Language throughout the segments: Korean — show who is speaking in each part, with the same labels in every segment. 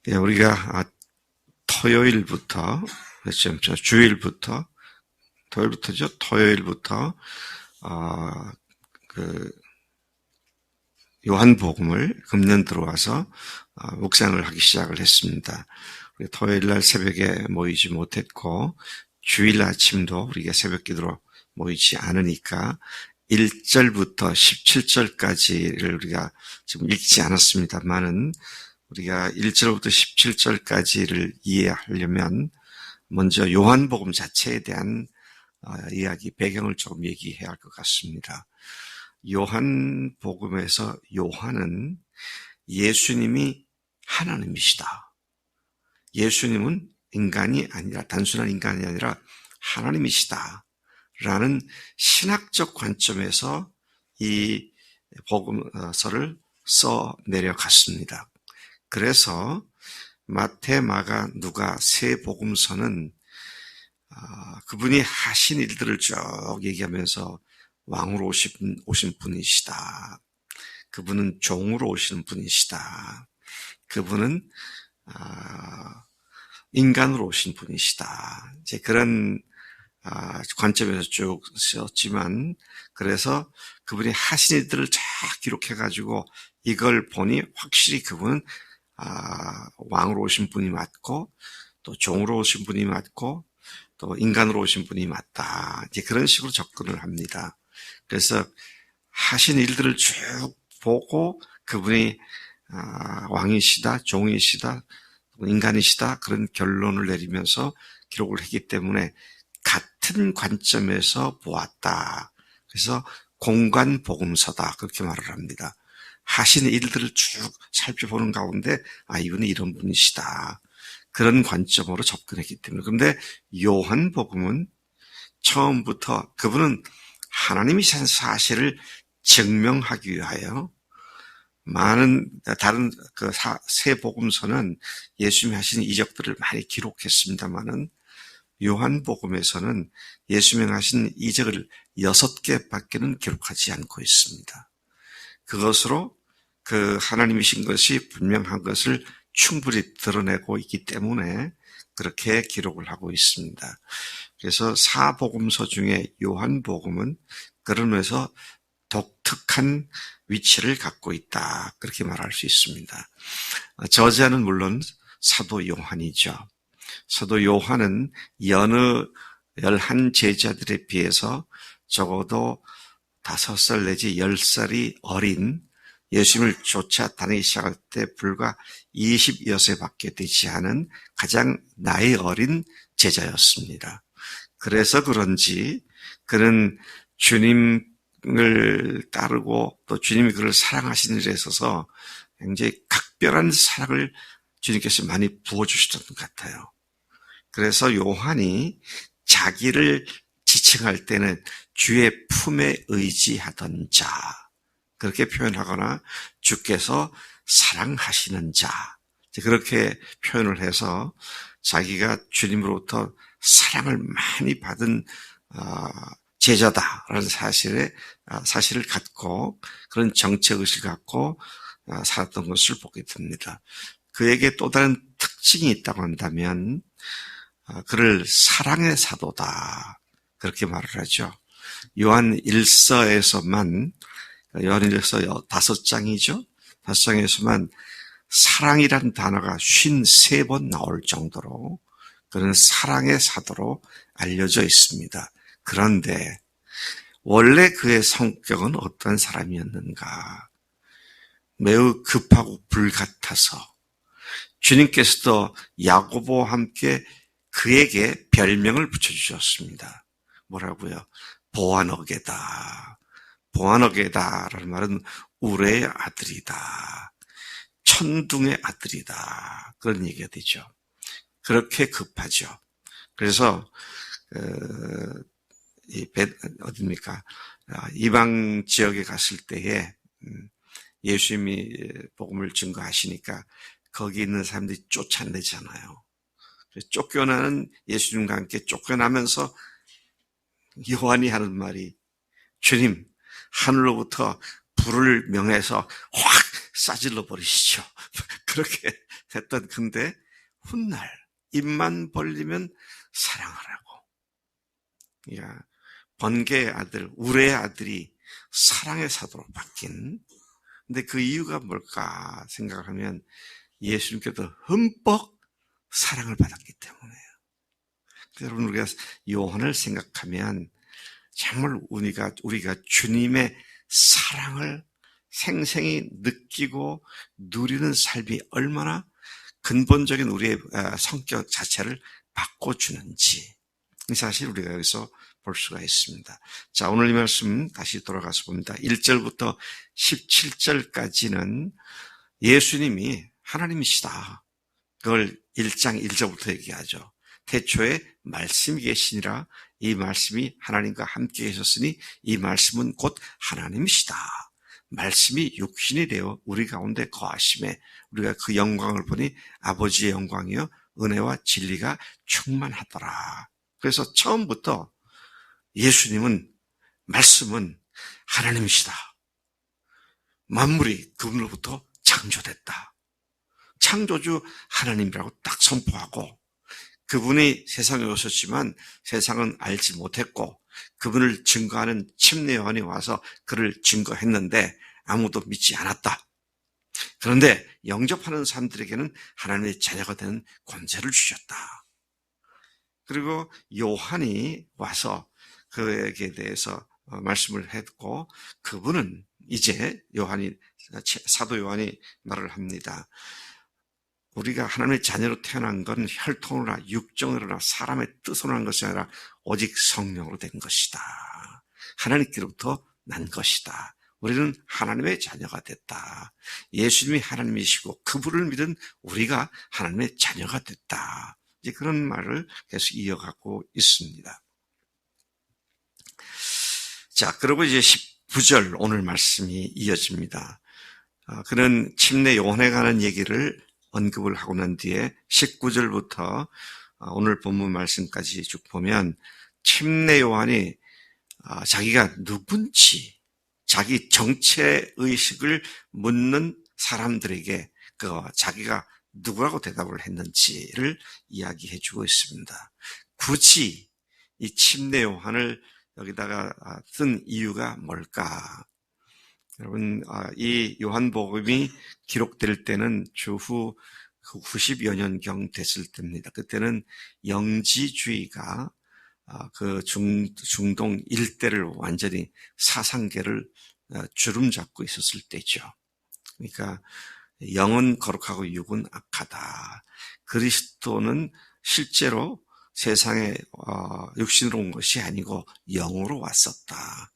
Speaker 1: 예, 우리가 토요일부터, 그렇죠. 토요일부터죠. 토요일부터 그 요한복음을 금년 들어와서 묵상을 하기 시작을 했습니다. 우리 토요일날 새벽에 모이지 못했고 주일 아침도 우리가 새벽 기도로 모이지 않으니까 1절부터 17절까지를 우리가 지금 읽지 않았습니다만은 우리가 1절부터 17절까지를 이해하려면 먼저 요한복음 자체에 대한 이야기, 배경을 조금 얘기해야 할 것 같습니다. 요한복음에서 요한은 예수님이 하나님이시다. 예수님은 인간이 아니라, 단순한 인간이 아니라 하나님이시다. 라는 신학적 관점에서 이 복음서를 써 내려갔습니다. 그래서 마태, 마가, 누가 세 복음서는 그분이 하신 일들을 쭉 얘기하면서 왕으로 오신 분이시다. 그분은 종으로 오시는 분이시다. 그분은 인간으로 오신 분이시다. 이제 그런 관점에서 쭉 썼지만, 그래서 그분이 하신 일들을 쫙 기록해가지고 이걸 보니 확실히 그분은 왕으로 오신 분이 맞고, 또 종으로 오신 분이 맞고, 또 인간으로 오신 분이 맞다. 이제 그런 식으로 접근을 합니다. 그래서 하신 일들을 쭉 보고 그분이 왕이시다, 종이시다, 인간이시다, 그런 결론을 내리면서 기록을 했기 때문에 같은 관점에서 보았다. 그래서 공관복음서다, 그렇게 말을 합니다. 하신 일들을 쭉 살펴보는 가운데 이분이 이런 분이시다, 그런 관점으로 접근했기 때문에. 그런데 요한복음은 처음부터 그분은 하나님이신 사실을 증명하기 위하여 많은 다른 세 복음서는 예수님이 하신 이적들을 많이 기록했습니다만은 요한복음에서는 예수님이 하신 이적을 6개밖에는 기록하지 않고 있습니다. 그것으로 그 하나님이신 것이 분명한 것을 충분히 드러내고 있기 때문에 그렇게 기록을 하고 있습니다. 그래서 사복음서 중에 요한복음은 그런 면에서 독특한 위치를 갖고 있다, 그렇게 말할 수 있습니다. 저자는 물론 사도 요한이죠. 사도 요한은 여느 11 제자들에 비해서 적어도 5살 내지 10살이 어린, 예수님을 쫓아 다니기 시작할 때 불과 20여세밖에 되지 않은 가장 나이 어린 제자였습니다. 그래서 그런지 그는 주님을 따르고 또 주님이 그를 사랑하시는 일에 있어서 굉장히 각별한 사랑을 주님께서 많이 부어주셨던 것 같아요. 그래서 요한이 자기를 지칭할 때는 주의 품에 의지하던 자, 그렇게 표현하거나 주께서 사랑하시는 자, 그렇게 표현을 해서 자기가 주님으로부터 사랑을 많이 받은 제자다라는 사실을 갖고 그런 정체의식을 갖고 살았던 것을 보게 됩니다. 그에게 또 다른 특징이 있다고 한다면 그를 사랑의 사도다, 그렇게 말을 하죠. 요한 1서에서만, 요한 1서 5장이죠. 5장에서만 사랑이란 단어가 53번 나올 정도로 그는 사랑의 사도로 알려져 있습니다. 그런데 원래 그의 성격은 어떤 사람이었는가? 매우 급하고 불같아서 주님께서도 야고보와 함께 그에게 별명을 붙여주셨습니다. 뭐라고요? 보아너게다. 보아너게다라는 말은 우레의 아들이다, 천둥의 아들이다, 그런 얘기가 되죠. 그렇게 급하죠. 그래서 어딥니까? 이방 지역에 갔을 때에 예수님이 복음을 증거하시니까 거기 있는 사람들이 쫓아내잖아요. 쫓겨나는 예수님과 함께 쫓겨나면서 요한이 하는 말이, 주님, 하늘로부터 불을 명해서 확 싸질러 버리시죠. 그렇게 했던. 근데 훗날 입만 벌리면 사랑하라고. 그러니까 번개의 아들, 우레의 아들이 사랑의 사도로 바뀐. 근데 그 이유가 뭘까 생각을 하면 예수님께서 흠뻑 사랑을 받았기 때문에요. 여러분, 우리가 요한을 생각하면 정말 우리가 주님의 사랑을 생생히 느끼고 누리는 삶이 얼마나 근본적인 우리의 성격 자체를 바꿔주는지, 사실 우리가 여기서 볼 수가 있습니다. 자, 오늘 이 말씀 다시 돌아가서 봅니다. 1절부터 17절까지는 예수님이 하나님이시다, 그걸 1장 1절부터 얘기하죠. 태초에 말씀이 계시니라. 이 말씀이 하나님과 함께 계셨으니 이 말씀은 곧 하나님이시다. 말씀이 육신이 되어 우리 가운데 거하심에 우리가 그 영광을 보니 아버지의 영광이요 은혜와 진리가 충만하더라. 그래서 처음부터 예수님은, 말씀은 하나님이시다. 만물이 그분으로부터 창조됐다. 창조주 하나님이라고 딱 선포하고, 그분이 세상에 오셨지만 세상은 알지 못했고, 그분을 증거하는 침례 요한이 와서 그를 증거했는데 아무도 믿지 않았다. 그런데 영접하는 사람들에게는 하나님의 자녀가 되는 권세를 주셨다. 그리고 요한이 와서 그에게 대해서 말씀을 했고, 그분은 이제 사도 요한이 말을 합니다. 우리가 하나님의 자녀로 태어난 건 혈통으로나 육정으로나 사람의 뜻으로 난 것이 아니라 오직 성령으로 된 것이다. 하나님께로부터 난 것이다. 우리는 하나님의 자녀가 됐다. 예수님이 하나님이시고 그분을 믿은 우리가 하나님의 자녀가 됐다. 이제 그런 말을 계속 이어가고 있습니다. 자, 그리고 이제 19절 오늘 말씀이 이어집니다. 그는 침례 요한에 관한 얘기를 언급을 하고 난 뒤에 19절부터 오늘 본문 말씀까지 쭉 보면 침례 요한이 자기가 누군지, 자기 정체의식을 묻는 사람들에게 자기가 누구라고 대답을 했는지를 이야기해 주고 있습니다. 굳이 이 침례 요한을 여기다가 쓴 이유가 뭘까? 여러분, 이 요한복음이 기록될 때는 주후 90여 년경 됐을 때입니다. 그때는 영지주의가 그 중동 일대를 완전히 사상계를 주름잡고 있었을 때죠. 그러니까 영은 거룩하고 육은 악하다. 그리스도는 실제로 세상에 육신으로 온 것이 아니고 영으로 왔었다.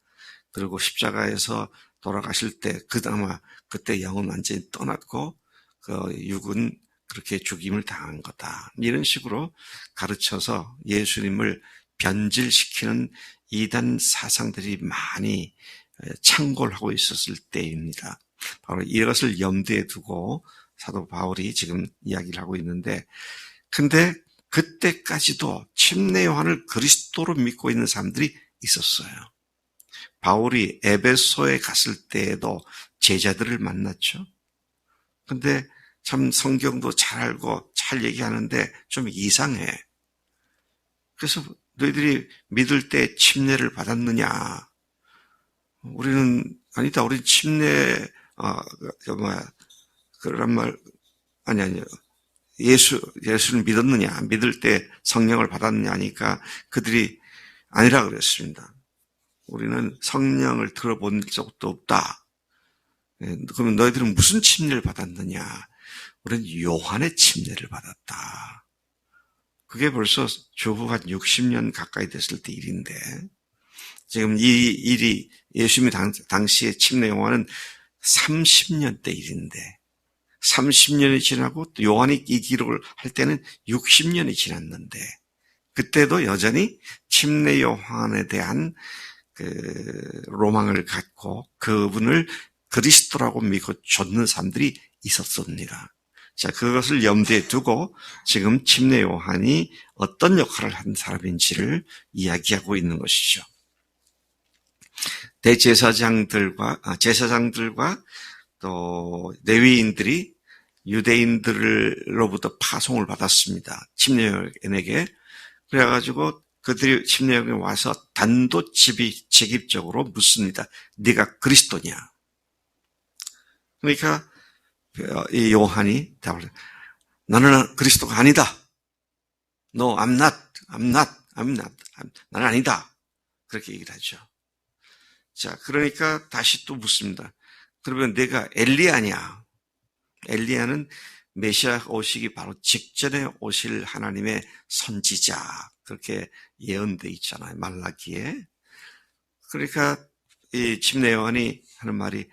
Speaker 1: 그리고 십자가에서 돌아가실 때 그나마 그때 영은 완전히 떠났고 그 육은 그렇게 죽임을 당한 거다. 이런 식으로 가르쳐서 예수님을 변질시키는 이단 사상들이 많이 창궐 하고 있었을 때입니다. 바로 이것을 염두에 두고 사도 바울이 지금 이야기를 하고 있는데, 근데 그때까지도 침례 요한을 그리스도로 믿고 있는 사람들이 있었어요. 바울이 에베소에 갔을 때에도 제자들을 만났죠. 근데 참 성경도 잘 알고 잘 얘기하는데 좀 이상해. 그래서 너희들이 믿을 때 침례를 받았느냐? 우리는 아니다. 우리 침례 그런 말 아니요. 예수를 믿었느냐? 믿을 때 성령을 받았느냐 하니까 그들이 아니라 그랬습니다. 우리는 성령을 들어본 적도 없다. 그러면 너희들은 무슨 침례를 받았느냐? 우리는 요한의 침례를 받았다. 그게 벌써 주후 한 60년 가까이 됐을 때 일인데, 지금 이 일이 예수님이 당시에 침례 요한은 30년대 일인데 30년이 지나고 또 요한이 이 기록을 할 때는 60년이 지났는데, 그때도 여전히 침례 요한에 대한 로망을 갖고 그분을 그리스도라고 믿고 좇는 사람들이 있었습니다. 자, 그것을 염두에 두고 지금 침례 요한이 어떤 역할을 한 사람인지를 이야기하고 있는 것이죠. 제사장들과 또 레위인들이 유대인들로부터 파송을 받았습니다. 침례요한에게. 그래가지고 그들이 침례요한에 와서 단도직입적으로 묻습니다. 네가 그리스도냐? 그러니까 이 요한이 답을 해요. 나는 그리스도가 아니다. No, I'm not. 나는 아니다. 그렇게 얘기를 하죠. 자, 그러니까 다시 또 묻습니다. 그러면 내가 엘리야냐? 엘리야는 메시아 오시기 바로 직전에 오실 하나님의 선지자. 그렇게 예언되어 있잖아요. 말라기에. 그러니까 이 침례 요한이 하는 말이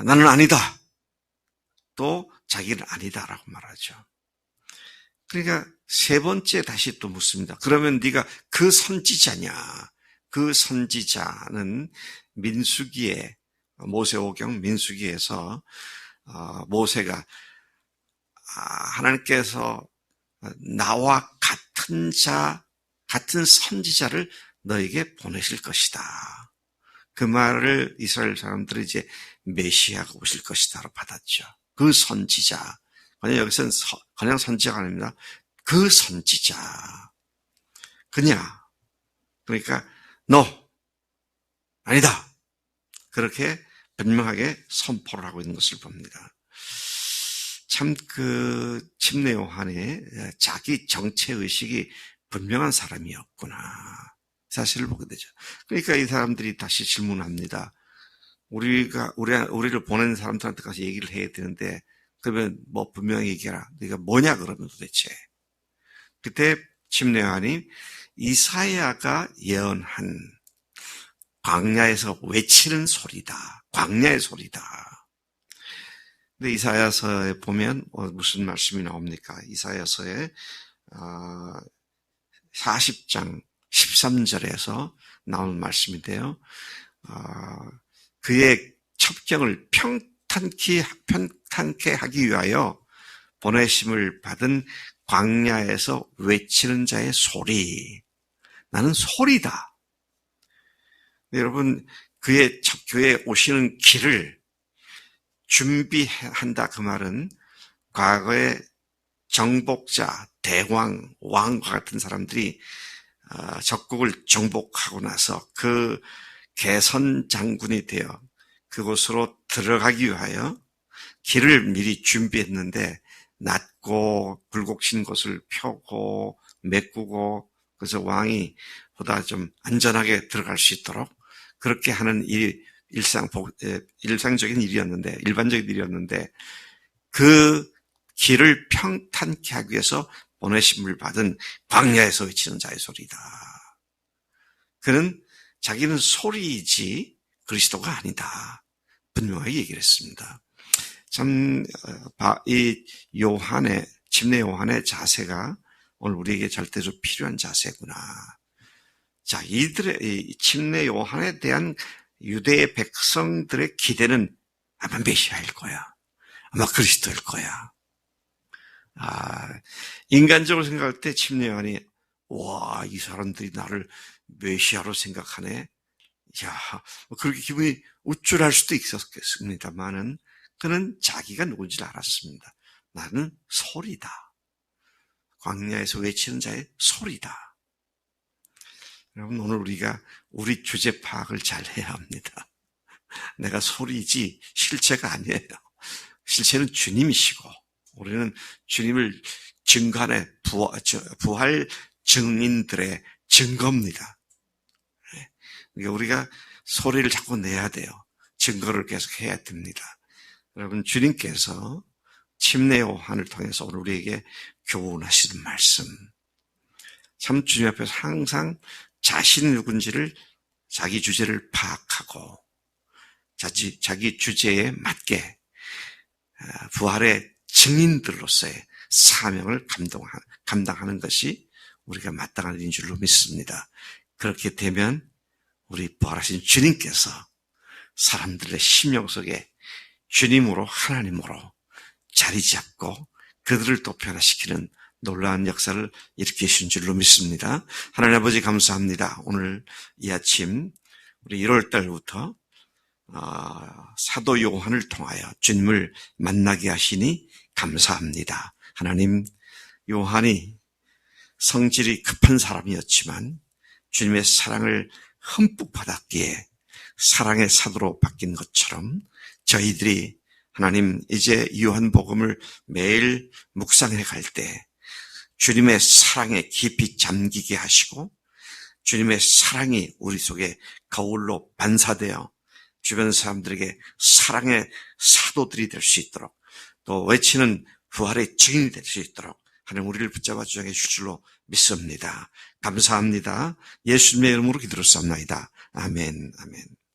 Speaker 1: 나는 아니다. 또 자기는 아니다라고 말하죠. 그러니까 세 번째 다시 또 묻습니다. 그러면 네가 그 선지자냐? 그 선지자는 민수기에 모세오경 민수기에서 모세가 하나님께서 나와 같은 선지자를 너에게 보내실 것이다. 그 말을 이스라엘 사람들이 이제 메시아가 오실 것이다로 받았죠. 그 선지자. 그냥 여기서는 그냥 선지자가 아닙니다. 그 선지자. 그냐. 그러니까 no. 아니다. 그렇게 분명하게 선포를 하고 있는 것을 봅니다. 참 그 침례 요한의 자기 정체의식이 분명한 사람이었구나. 사실을 보게 되죠. 그러니까 이 사람들이 다시 질문합니다. 우리를 보낸 사람들한테 가서 얘기를 해야 되는데, 그러면 뭐 분명히 얘기해라. 네가 뭐냐 그러면 도대체. 그때 침례 요한이 이사야가 예언한 광야에서 외치는 소리다. 광야의 소리다. 근데 이사야서에 보면 무슨 말씀이 나옵니까? 이사야서에 40장 13절에서 나오는 말씀인데요. 그의 첩경을 평탄케 하기 위하여 보내심을 받은 광야에서 외치는 자의 소리. 나는 소리다. 여러분, 그의 교회에 오시는 길을 준비한다. 그 말은 과거에 정복자, 대왕, 왕과 같은 사람들이 적국을 정복하고 나서 그 개선 장군이 되어 그곳으로 들어가기 위하여 길을 미리 준비했는데 낮고 굴곡진 곳을 펴고 메꾸고 그래서 왕이 보다 좀 안전하게 들어갈 수 있도록 그렇게 하는 일이 일상적인 일이었는데, 일반적인 일이었는데, 그 길을 평탄케 하기 위해서 보내심을 받은 광야에서 외치는 자의 소리다. 그는 자기는 소리이지 그리스도가 아니다. 분명하게 얘기를 했습니다. 참, 이 침례 요한의 자세가 오늘 우리에게 절대로 필요한 자세구나. 자, 이 침례 요한에 대한 유대의 백성들의 기대는 아마 메시아일 거야. 아마 그리스도일 거야. 인간적으로 생각할 때 침례 요한이 와, 이 사람들이 나를 메시아로 생각하네. 야, 그렇게 기분이 우쭐할 수도 있었겠습니다만은 그는 자기가 누군지 알았습니다. 나는 소리다. 광야에서 외치는 자의 소리다. 여러분, 오늘 우리가 우리 주제 파악을 잘 해야 합니다. 내가 소리지 실체가 아니에요. 실체는 주님이시고 우리는 주님을 증거하는 부활 증인들의 증거입니다. 그러니까 우리가 소리를 자꾸 내야 돼요. 증거를 계속 해야 됩니다. 여러분, 주님께서 침례 요한을 통해서 오늘 우리에게 교훈하시는 말씀, 참 주님 앞에서 항상 자신이 누군지를, 자기 주제를 파악하고 자기 주제에 맞게 부활의 증인들로서의 사명을 감당하는 것이 우리가 마땅한 일인 줄로 믿습니다. 그렇게 되면 우리 부활하신 주님께서 사람들의 심령 속에 주님으로 하나님으로 자리 잡고 그들을 또 변화시키는 놀라운 역사를 일으키신 줄로 믿습니다. 하나님 아버지 감사합니다. 오늘 이 아침 우리 1월 달부터 사도 요한을 통하여 주님을 만나게 하시니 감사합니다. 하나님, 요한이 성질이 급한 사람이었지만 주님의 사랑을 흠뻑 받았기에 사랑의 사도로 바뀐 것처럼 저희들이 하나님 이제 요한복음을 매일 묵상해 갈 때 주님의 사랑에 깊이 잠기게 하시고 주님의 사랑이 우리 속에 거울로 반사되어 주변 사람들에게 사랑의 사도들이 될 수 있도록 또 외치는 부활의 증인이 될 수 있도록 하나님 우리를 붙잡아 주장해 주실 줄로 믿습니다. 감사합니다. 예수님의 이름으로 기도를 쌉나이다. 아멘, 아멘.